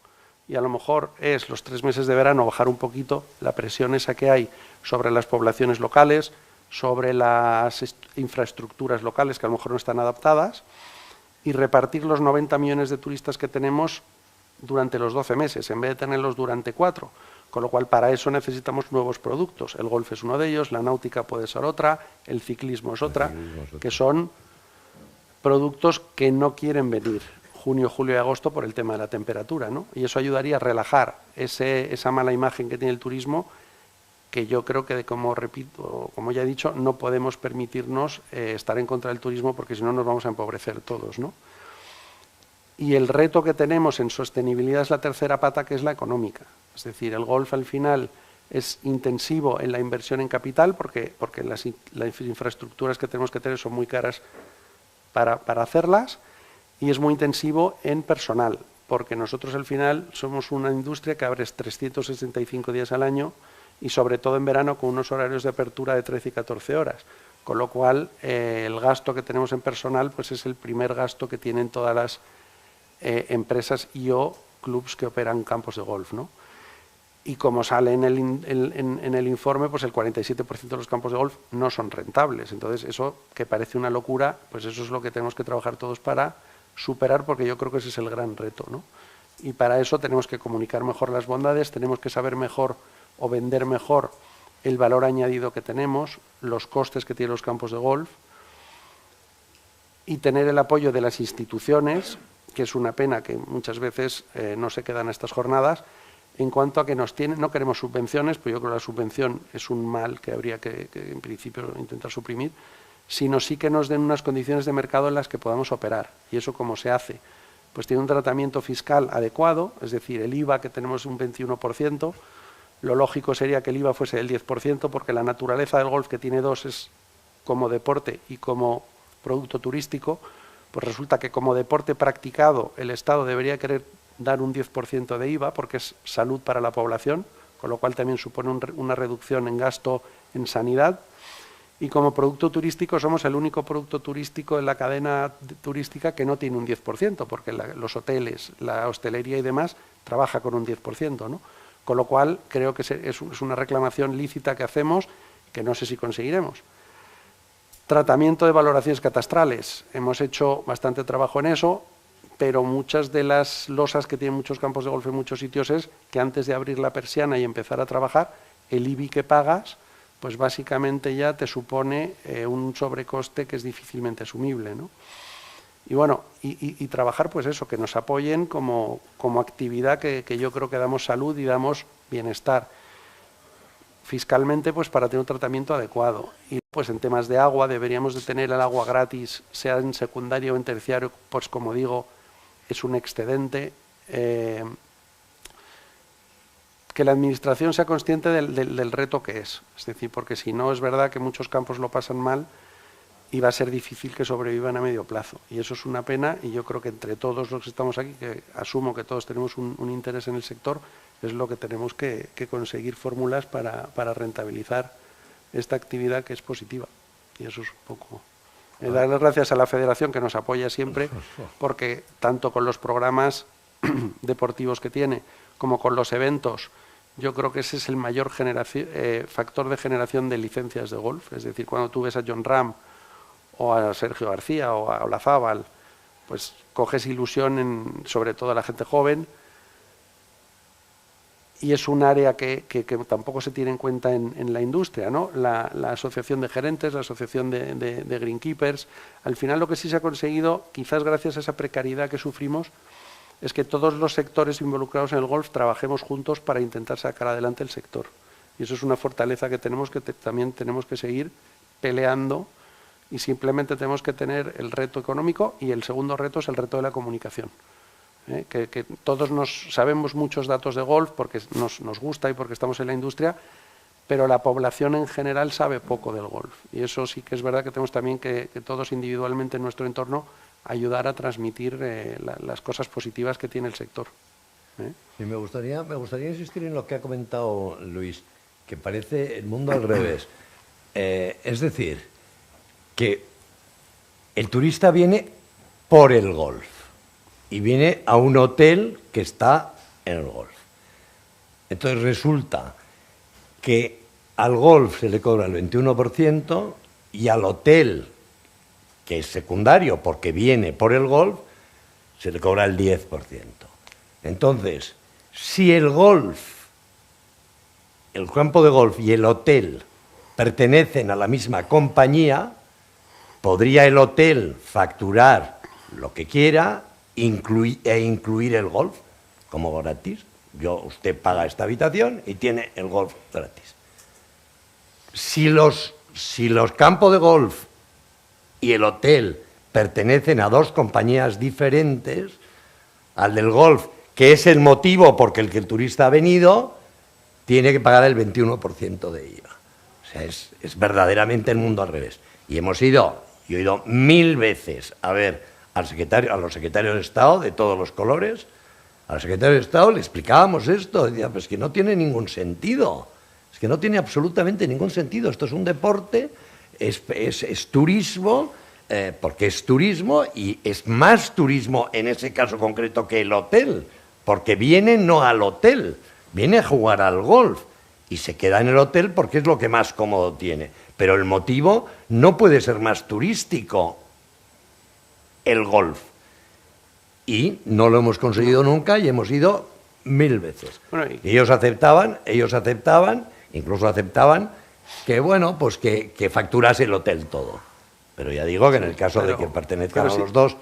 Speaker 4: y a lo mejor es los 3 meses de verano bajar un poquito la presión esa que hay sobre las poblaciones locales, sobre las infraestructuras locales que a lo mejor no están adaptadas, y repartir los 90 millones de turistas que tenemos durante los 12 meses, en vez de tenerlos durante 4, con lo cual para eso necesitamos nuevos productos. El golf es uno de ellos, la náutica puede ser otra, el ciclismo es otra, que son productos que no quieren venir junio, julio y agosto por el tema de la temperatura, ¿no? Y eso ayudaría a relajar esa mala imagen que tiene el turismo, que yo creo que, como ya he dicho, no podemos permitirnos estar en contra del turismo, porque si no nos vamos a empobrecer todos, ¿no? Y el reto que tenemos en sostenibilidad es la tercera pata, que es la económica. Es decir, el golf al final es intensivo en la inversión en capital, porque las infraestructuras que tenemos que tener son muy caras para hacerlas, y es muy intensivo en personal, porque nosotros al final somos una industria que abre 365 días al año, y sobre todo en verano con unos horarios de apertura de 13 y 14 horas. Con lo cual, el gasto que tenemos en personal pues es el primer gasto que tienen todas las empresas o clubs que operan campos de golf, ¿no? Y como sale en el informe, pues el 47% de los campos de golf no son rentables. Entonces, eso, que parece una locura, pues eso es lo que tenemos que trabajar todos para superar, porque yo creo que ese es el gran reto, ¿no? Y para eso tenemos que comunicar mejor las bondades, tenemos que saber mejor o vender mejor el valor añadido que tenemos, los costes que tienen los campos de golf, y tener el apoyo de las instituciones, que es una pena que muchas veces no se quedan a estas jornadas, en cuanto a que no queremos subvenciones, pues yo creo que la subvención es un mal que habría que en principio intentar suprimir, sino sí que nos den unas condiciones de mercado en las que podamos operar. ¿Y eso cómo se hace? Pues tiene un tratamiento fiscal adecuado, es decir, el IVA que tenemos un 21%, lo lógico sería que el IVA fuese del 10%, porque la naturaleza del golf, que tiene dos, es como deporte y como producto turístico, pues resulta que como deporte practicado el Estado debería querer dar un 10% de IVA, porque es salud para la población, con lo cual también supone una reducción en gasto en sanidad. Y como producto turístico somos el único producto turístico en la cadena turística que no tiene un 10%, porque los hoteles, la hostelería y demás trabaja con un 10%, ¿no? Con lo cual creo que es una reclamación lícita que hacemos, que no sé si conseguiremos. Tratamiento de valoraciones catastrales. Hemos hecho bastante trabajo en eso, pero muchas de las losas que tienen muchos campos de golf en muchos sitios es que antes de abrir la persiana y empezar a trabajar, el IBI que pagas, pues básicamente ya te supone un sobrecoste que es difícilmente asumible, ¿no? Y bueno, y trabajar pues eso, que nos apoyen como actividad que yo creo que damos salud y damos bienestar. Fiscalmente, pues para tener un tratamiento adecuado. Y pues en temas de agua deberíamos de tener el agua gratis, sea en secundario o en terciario, pues como digo, es un excedente. Que la Administración sea consciente del reto que es decir, porque si no es verdad que muchos campos lo pasan mal y va a ser difícil que sobrevivan a medio plazo. Y eso es una pena, y yo creo que entre todos los que estamos aquí, que asumo que todos tenemos un interés en el sector, es lo que tenemos que conseguir fórmulas para rentabilizar esta actividad que es positiva. Y eso es un poco... dar las gracias a la Federación, que nos apoya siempre, porque tanto con los programas deportivos que tiene, como con los eventos, yo creo que ese es el mayor factor de generación de licencias de golf. Es decir, cuando tú ves a Jon Rahm o a Sergio García o a Olazábal, pues coges ilusión sobre todo a la gente joven, y es un área que tampoco se tiene en cuenta en la industria, ¿no? La asociación de gerentes, la asociación de greenkeepers. Al final lo que sí se ha conseguido, quizás gracias a esa precariedad que sufrimos, es que todos los sectores involucrados en el golf trabajemos juntos para intentar sacar adelante el sector. Y eso es una fortaleza que tenemos, que también tenemos que seguir peleando, y simplemente tenemos que tener el reto económico, y el segundo reto es el reto de la comunicación. Que todos sabemos muchos datos de golf porque nos gusta y porque estamos en la industria, pero la población en general sabe poco del golf. Y eso sí que es verdad que tenemos también que todos individualmente en nuestro entorno ayudar a transmitir las cosas positivas que tiene el sector.
Speaker 2: Sí, me gustaría insistir en lo que ha comentado Luis, que parece el mundo al revés. Es decir, que el turista viene por el golf y viene a un hotel que está en el golf. Entonces resulta que al golf se le cobra el 21% y al hotel, que es secundario porque viene por el golf, se le cobra el 10%. Entonces, si el campo de golf y el hotel pertenecen a la misma compañía, podría el hotel facturar lo que quiera e incluir el golf como gratis. Usted paga esta habitación y tiene el golf gratis. Si los campos de golf y el hotel pertenecen a dos compañías diferentes, al del golf, que es el motivo porque el turista ha venido, tiene que pagar el 21% de IVA. O sea, es verdaderamente el mundo al revés. Y yo he ido 1000 veces a ver a los secretarios de Estado de todos los colores. Al secretario de Estado le explicábamos esto, decía, pues que no tiene ningún sentido, es que no tiene absolutamente ningún sentido, esto es un deporte, es turismo, porque es turismo y es más turismo en ese caso concreto que el hotel, porque viene no al hotel, viene a jugar al golf y se queda en el hotel porque es lo que más cómodo tiene, pero el motivo no puede ser más turístico, el golf. Y no lo hemos conseguido nunca y hemos ido 1000 veces. Bueno, y ellos aceptaban, incluso aceptaban que, bueno, pues que facturase el hotel todo. Pero ya digo que en el caso de que pertenezcan a los dos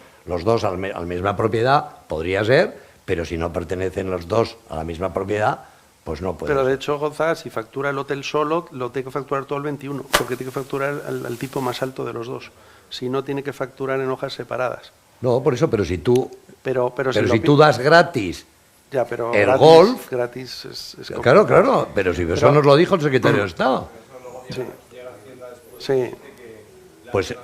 Speaker 2: a la misma propiedad, podría ser, pero si no pertenecen los dos a la misma propiedad, pues no puede.
Speaker 4: Pero de hecho, Gonzaga, si factura el hotel solo, lo tiene que facturar todo el 21, porque tiene que facturar al tipo más alto de los dos. Si no, tiene que facturar en hojas separadas.
Speaker 2: No, por eso, pero si tú,
Speaker 4: Pero
Speaker 2: si tú das gratis
Speaker 4: ya, pero
Speaker 2: el
Speaker 4: gratis,
Speaker 2: golf...
Speaker 4: gratis es
Speaker 2: Claro,
Speaker 4: complicado.
Speaker 2: claro, pero si eso nos lo dijo el secretario de Estado.
Speaker 4: Sí. Sí.
Speaker 2: Pues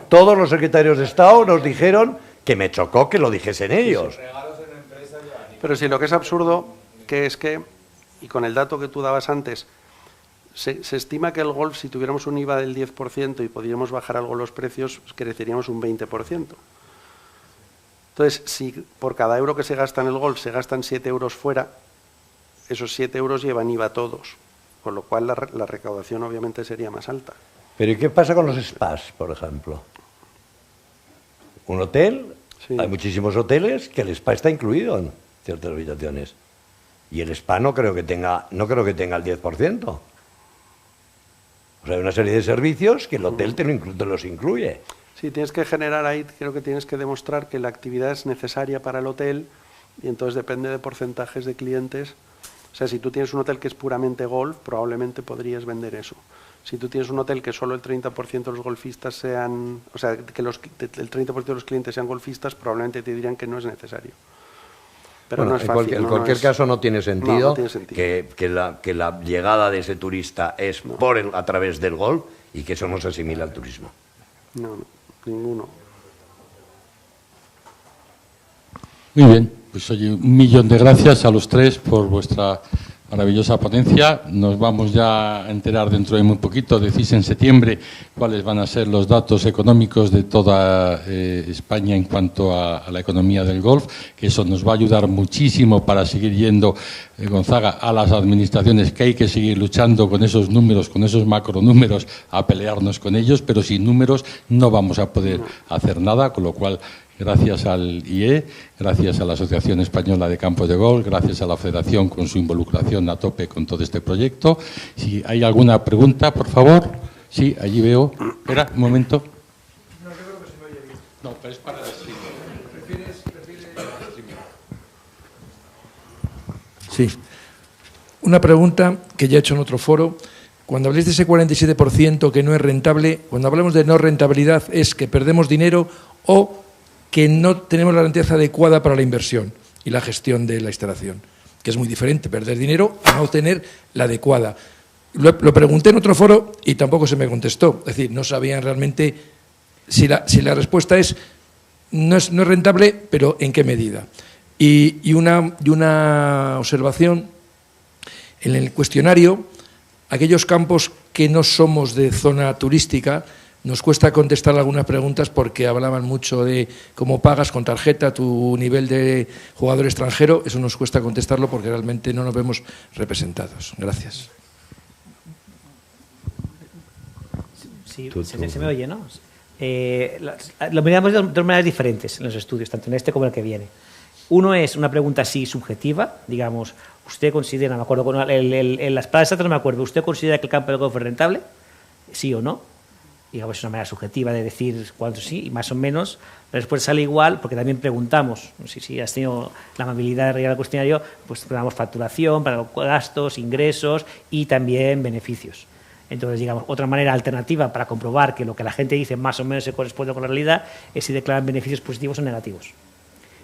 Speaker 2: todos los secretarios de Estado nos dijeron que me chocó que lo dijesen ellos.
Speaker 4: Pero si lo que es absurdo, que es que, y con el dato que tú dabas antes, se estima que el golf, si tuviéramos un IVA del 10% y pudiéramos bajar algo los precios, creceríamos un 20%. Entonces, si por cada euro que se gasta en el golf se gastan 7 euros fuera, esos 7 euros llevan IVA todos, con lo cual la recaudación obviamente sería más alta.
Speaker 2: Pero ¿y qué pasa con los spas, por ejemplo? Un hotel,
Speaker 4: Sí.
Speaker 2: hay muchísimos hoteles que el spa está incluido en ciertas habitaciones. Y el spa no creo que tenga el 10%. O sea, hay una serie de servicios que el hotel te los incluye.
Speaker 4: Sí, tienes que generar ahí, creo que tienes que demostrar que la actividad es necesaria para el hotel y entonces depende de porcentajes de clientes. O sea, si tú tienes un hotel que es puramente golf, probablemente podrías vender eso. Si tú tienes un hotel que solo el 30% de los golfistas sean, o sea, que el 30% de los clientes sean golfistas, probablemente te dirían que no es necesario. Pero
Speaker 2: Bueno,
Speaker 4: no es fácil.
Speaker 2: en cualquier caso no tiene sentido,
Speaker 4: no tiene sentido.
Speaker 2: Que la llegada de ese turista es a través del golf y que eso no se asimila al turismo.
Speaker 4: No, ninguno.
Speaker 1: Muy bien, pues oye, 1.000.000 de gracias a los tres por vuestra maravillosa ponencia. Nos vamos ya a enterar dentro de muy poquito, decís en septiembre, cuáles van a ser los datos económicos de toda España en cuanto a la economía del golf, que eso nos va a ayudar muchísimo para seguir yendo, Gonzaga, a las administraciones, que hay que seguir luchando con esos números, con esos macronúmeros, a pelearnos con ellos, pero sin números no vamos a poder hacer nada, con lo cual... Gracias al IE, gracias a la Asociación Española de Campos de Golf, gracias a la Federación con su involucración a tope con todo este proyecto. Si hay alguna pregunta, por favor. Sí, allí veo. Espera, un momento.
Speaker 5: No, yo creo que se me oye bien.
Speaker 1: No, pero es para el streaming.
Speaker 5: ¿Prefieres? Sí. Una pregunta que ya he hecho en otro foro. Cuando habléis de ese 47% que no es rentable, cuando hablamos de no rentabilidad, ¿es que perdemos dinero o que no tenemos la rentabilidad adecuada para la inversión y la gestión de la instalación? Que es muy diferente, perder dinero a no tener la adecuada. Lo pregunté en otro foro y tampoco se me contestó. Es decir, no sabían realmente si la respuesta es no es rentable, pero ¿en qué medida? Y una observación, en el cuestionario, aquellos campos que no somos de zona turística, nos cuesta contestar algunas preguntas porque hablaban mucho de cómo pagas con tarjeta tu nivel de jugador extranjero. Eso nos cuesta contestarlo porque realmente no nos vemos representados. Gracias.
Speaker 3: Sí, se me oye, ¿no? Lo miramos de dos maneras diferentes en los estudios, tanto en este como en el que viene. Uno es una pregunta así subjetiva, digamos, ¿usted considera, me acuerdo, en las palabras no me acuerdo, ¿usted considera que el campo de golf es rentable? ¿Sí o no? Digamos, es una manera subjetiva de decir cuánto sí y más o menos. La respuesta sale igual porque también preguntamos, si has tenido la amabilidad de rellenar el cuestionario, pues preguntamos facturación, para gastos, ingresos y también beneficios. Entonces, digamos, otra manera alternativa para comprobar que lo que la gente dice más o menos se corresponde con la realidad es si declaran beneficios positivos o negativos.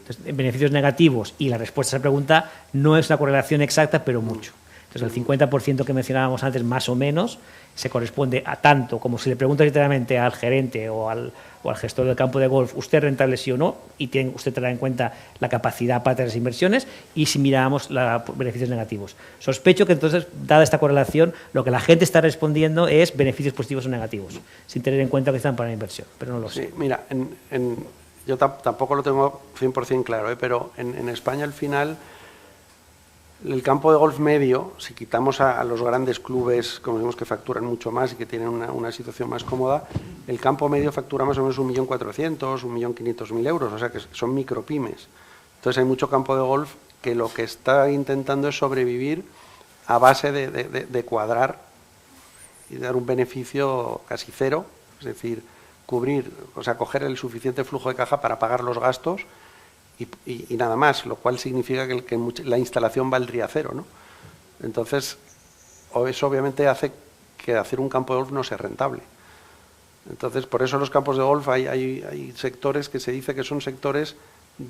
Speaker 3: Entonces, en beneficios negativos y la respuesta a esa pregunta no es una correlación exacta, pero mucho. Entonces, el 50% que mencionábamos antes, más o menos, se corresponde a tanto como si le preguntas literalmente al gerente o al gestor del campo de golf, ¿usted es rentable sí o no? Y usted tendrá en cuenta la capacidad para tener las inversiones, y si miramos los beneficios negativos. Sospecho que entonces, dada esta correlación, lo que la gente está respondiendo es beneficios positivos o negativos, sin tener en cuenta que están para la inversión, pero no lo sé.
Speaker 4: Sí, mira, yo tampoco lo tengo 100% claro, pero en España al final el campo de golf medio, si quitamos a los grandes clubes, como vemos que facturan mucho más y que tienen una situación más cómoda, el campo medio factura más o menos 1.400.000, 1.500.000 euros, o sea que son micropymes. Entonces hay mucho campo de golf que lo que está intentando es sobrevivir a base de cuadrar y dar un beneficio casi cero, es decir, coger el suficiente flujo de caja para pagar los gastos y nada más, lo cual significa que la instalación valdría cero, ¿no? Entonces, eso obviamente hace que hacer un campo de golf no sea rentable. Entonces, por eso los campos de golf hay sectores que se dice que son sectores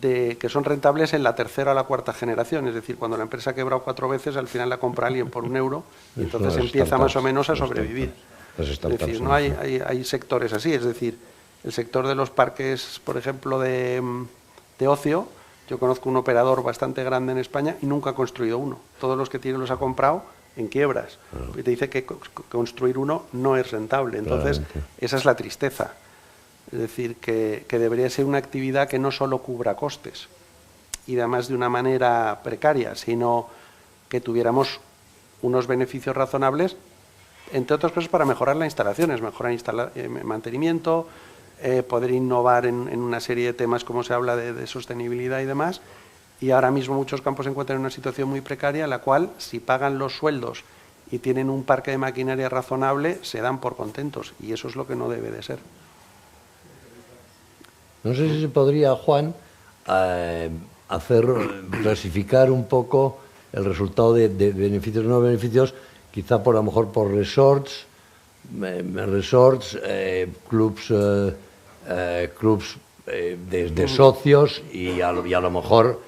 Speaker 4: que son rentables en la tercera o la cuarta generación, es decir, cuando la empresa ha quebrado 4 veces, al final la compra alguien por €1 y entonces empieza más o menos a sobrevivir. Es decir, no hay sectores así, es decir, el sector de los parques, por ejemplo, de ocio, yo conozco un operador bastante grande en España y nunca ha construido uno. Todos los que tiene los ha comprado en quiebras. Y te dice que construir uno no es rentable. Entonces, esa es la tristeza. Es decir, que debería ser una actividad que no solo cubra costes, y además de una manera precaria, sino que tuviéramos unos beneficios razonables, entre otras cosas para mejorar las instalaciones, mejorar mantenimiento, poder innovar en una serie de temas como se habla de sostenibilidad y demás. Y ahora mismo muchos campos se encuentran en una situación muy precaria, en la cual, si pagan los sueldos y tienen un parque de maquinaria razonable, se dan por contentos, y eso es lo que no debe de ser.
Speaker 2: No sé si se podría, Juan, clasificar un poco el resultado de beneficios o no beneficios, quizá por a lo mejor por resorts, clubs de socios y a lo mejor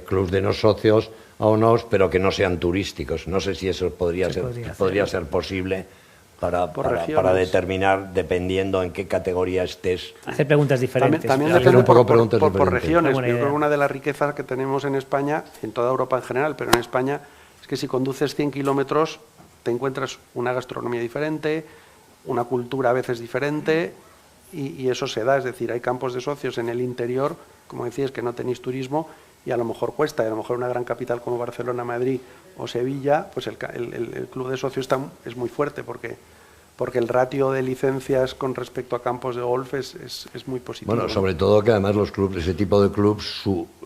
Speaker 2: clubs de no socios o no, pero que no sean turísticos. No sé si eso podría ser posible para determinar, dependiendo en qué categoría estés.
Speaker 3: Hacer preguntas diferentes.
Speaker 4: También hacer un poco por regiones. Yo creo que una de las riquezas que tenemos en España, en toda Europa en general, pero en España, es que si conduces 100 kilómetros te encuentras una gastronomía diferente, una cultura a veces diferente, y eso se da. Es decir, hay campos de socios en el interior, como decías, que no tenéis turismo, y a lo mejor cuesta, y a lo mejor una gran capital como Barcelona, Madrid o Sevilla, pues el club de socios es muy fuerte, porque el ratio de licencias con respecto a campos de golf es muy positivo.
Speaker 2: Bueno, sobre todo que además los clubes, ese tipo de clubs,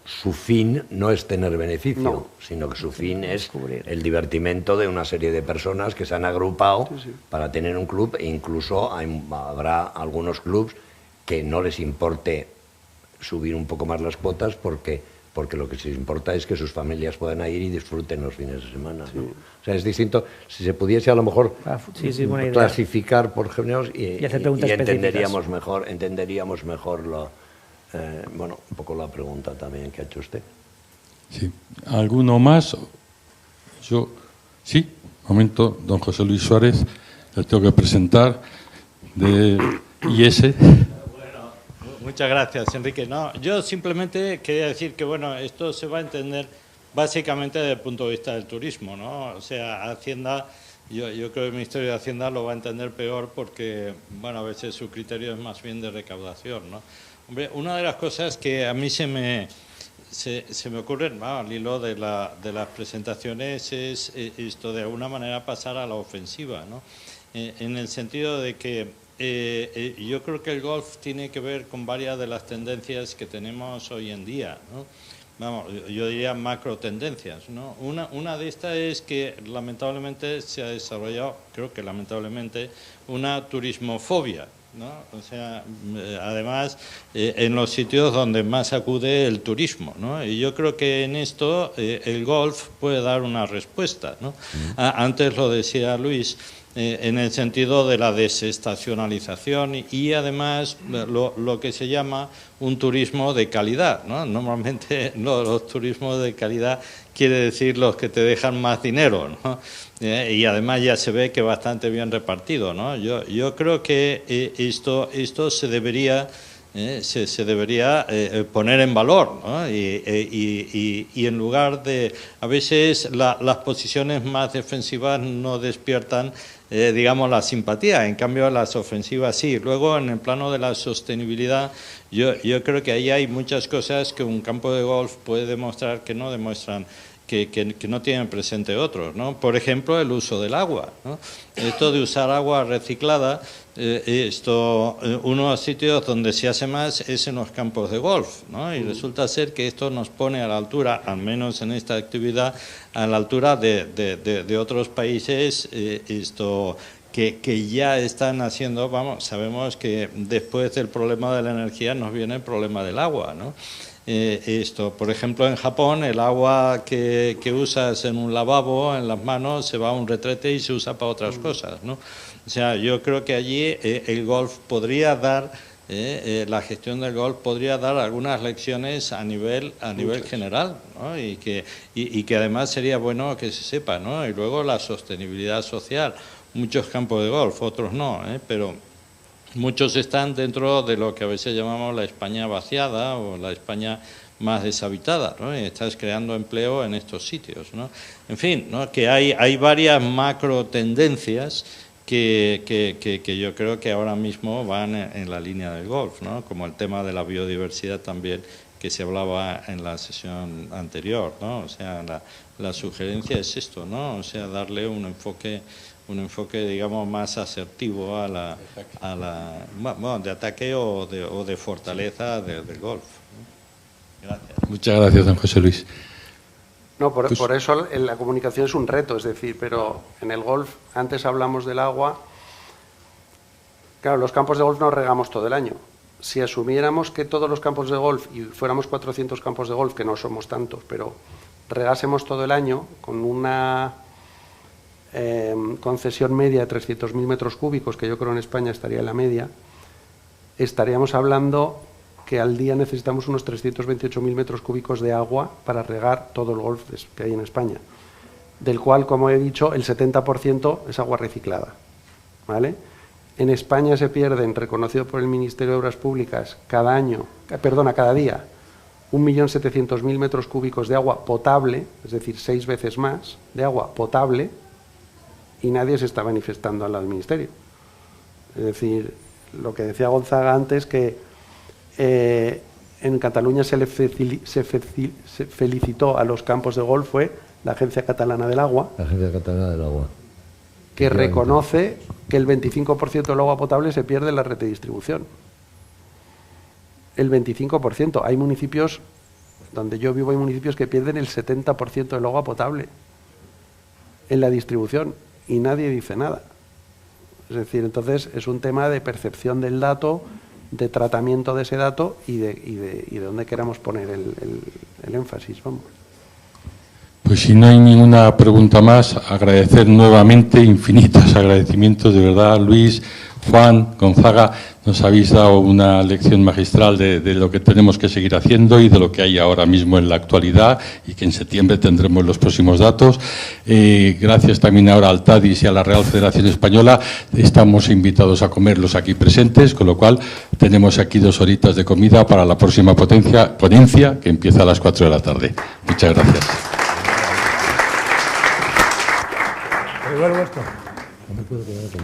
Speaker 2: su fin no es tener beneficio, sino que su fin es el divertimento de una serie de personas que se han agrupado para tener un club, e incluso habrá algunos clubs que no les importe subir un poco más las cuotas porque lo que les importa es que sus familias puedan ir y disfruten los fines de semana, ¿no? O sea, es distinto. Si se pudiese a lo mejor clasificar por géneros y entenderíamos mejor un poco la pregunta también que ha hecho usted.
Speaker 1: Sí. ¿Alguno más? Sí, un momento, don José Luis Suárez, le tengo que presentar de IS.
Speaker 6: Muchas gracias, Enrique. No, yo simplemente quería decir que esto se va a entender básicamente desde el punto de vista del turismo, ¿no? O sea, Hacienda, yo creo que el Ministerio de Hacienda lo va a entender peor porque, a veces su criterio es más bien de recaudación, ¿no? Hombre, una de las cosas que a mí se me ocurre, al hilo de las presentaciones, es esto de alguna manera pasar a la ofensiva, ¿no? En el sentido de que yo creo que el golf tiene que ver con varias de las tendencias que tenemos hoy en día, ¿no? Yo diría macro tendencias, ¿no? Una de estas es que lamentablemente se ha desarrollado, creo que lamentablemente, una turismofobia, ¿no? O sea, además en los sitios donde más acude el turismo, ¿no? Y yo creo que en esto el golf puede dar una respuesta, ¿no? Antes lo decía Luis, en el sentido de la desestacionalización y además lo que se llama un turismo de calidad, ¿no? Normalmente los turismos de calidad quiere decir los que te dejan más dinero, ¿no? Y además ya se ve que bastante bien repartido, ¿no? Yo creo que esto se debería poner en valor, ¿no? Y en lugar de, a veces las posiciones más defensivas no despiertan la simpatía, en cambio las ofensivas sí. Luego, en el plano de la sostenibilidad, yo creo que ahí hay muchas cosas que un campo de golf puede demostrar que no demuestran, que no tienen presente otros, ¿no? Por ejemplo, el uso del agua, ¿no? Esto de usar agua reciclada, uno de los sitios donde se hace más es en los campos de golf, ¿no? Y resulta ser que esto nos pone a la altura, al menos en esta actividad, a la altura de otros países que ya están haciendo, vamos, sabemos que después del problema de la energía nos viene el problema del agua, ¿no? Por ejemplo, en Japón el agua que usas en un lavabo, en las manos, se va a un retrete y se usa para otras cosas, ¿no? O sea, yo creo que allí el golf podría dar, la gestión del golf podría dar algunas lecciones a nivel general, ¿no? Y que además sería bueno que se sepa, ¿no? Y luego la sostenibilidad social. Muchos campos de golf, otros no, pero muchos están dentro de lo que a veces llamamos la España vaciada o la España más deshabitada, ¿no? Y estás creando empleo en estos sitios, ¿no? En fin, ¿no? Que hay varias macro tendencias que yo creo que ahora mismo van en la línea del golf, ¿no? Como el tema de la biodiversidad también, que se hablaba en la sesión anterior, ¿no? O sea, la sugerencia es esto, ¿no? O sea, darle un enfoque, digamos, más asertivo bueno, de ataque o de fortaleza del golf. Gracias.
Speaker 1: Muchas gracias, don José Luis.
Speaker 4: No, por eso la comunicación es un reto, es decir, pero en el golf, antes hablamos del agua, claro, los campos de golf no regamos todo el año. Si asumiéramos que todos los campos de golf, y fuéramos 400 campos de golf, que no somos tantos, pero regásemos todo el año con una concesión media de 300.000 metros cúbicos, que yo creo en España estaría en la media, estaríamos hablando que al día necesitamos unos 328.000 metros cúbicos de agua para regar todo el golf que hay en España, del cual, como he dicho, el 70% es agua reciclada, ¿vale? En España se pierden, reconocido por el Ministerio de Obras Públicas, cada día, 1.700.000 metros cúbicos de agua potable, es decir, 6 veces más de agua potable, y nadie se está manifestando al lado del Ministerio. Es decir, lo que decía Gonzaga antes, que en Cataluña se felicitó a los campos de golf, fue la Agencia Catalana del Agua.
Speaker 2: La Agencia Catalana del Agua.
Speaker 4: Que reconoce que el 25% del agua potable se pierde en la red de distribución. El 25%. Hay municipios, donde yo vivo, hay municipios que pierden el 70% del agua potable en la distribución y nadie dice nada. Es decir, entonces es un tema de percepción del dato, de tratamiento de ese dato y de dónde queramos poner el énfasis, vamos.
Speaker 1: Pues si no hay ninguna pregunta más, agradecer nuevamente, infinitos agradecimientos, de verdad, Luis, Juan, Gonzaga, nos habéis dado una lección magistral de lo que tenemos que seguir haciendo y de lo que hay ahora mismo en la actualidad y que en septiembre tendremos los próximos datos. Gracias también ahora al TADIS y a la Real Federación Española. Estamos invitados a comer los aquí presentes, con lo cual tenemos aquí 2 horitas de comida para la próxima ponencia que empieza a las 4 de la tarde. Muchas gracias.
Speaker 2: No me puedo quedar con